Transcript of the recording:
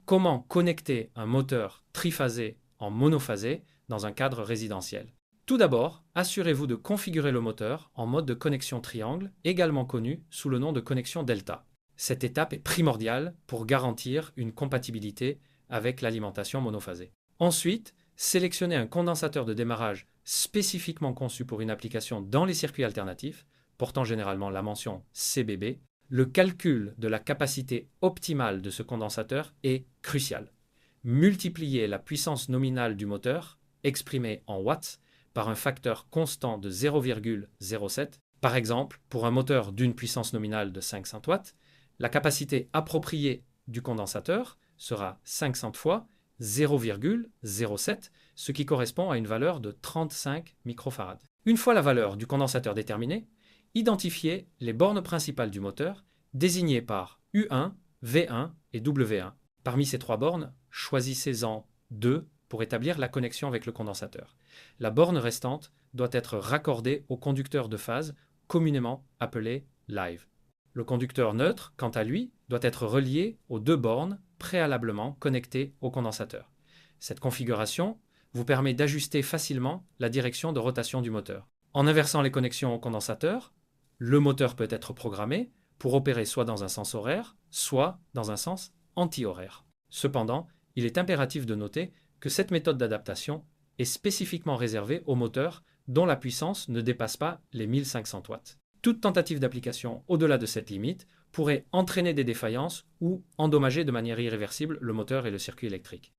Comment connecter un moteur triphasé en monophasé dans un cadre résidentiel? Tout d'abord, assurez-vous de configurer le moteur en mode de connexion triangle, également connu sous le nom de connexion delta. Cette étape est primordiale pour garantir une compatibilité avec l'alimentation monophasée. Ensuite, sélectionnez un condensateur de démarrage spécifiquement conçu pour une application dans les circuits alternatifs, portant généralement la mention CBB. Le calcul de la capacité optimale de ce condensateur est crucial. Multipliez la puissance nominale du moteur, exprimée en watts, par un facteur constant de 0,07. Par exemple, pour un moteur d'une puissance nominale de 500 watts, la capacité appropriée du condensateur sera 500 fois 0,07, ce qui correspond à une valeur de 35 microfarads. Une fois la valeur du condensateur déterminée, identifiez les bornes principales du moteur, désignées par U1, V1 et W1. Parmi ces trois bornes, choisissez-en deux pour établir la connexion avec le condensateur. La borne restante doit être raccordée au conducteur de phase, communément appelé live. Le conducteur neutre, quant à lui, doit être relié aux deux bornes préalablement connectées au condensateur. Cette configuration vous permet d'ajuster facilement la direction de rotation du moteur. En inversant les connexions au condensateur, le moteur peut être programmé pour opérer soit dans un sens horaire, soit dans un sens anti-horaire. Cependant, il est impératif de noter que cette méthode d'adaptation est spécifiquement réservée aux moteurs dont la puissance ne dépasse pas les 1500 watts. Toute tentative d'application au-delà de cette limite pourrait entraîner des défaillances ou endommager de manière irréversible le moteur et le circuit électrique.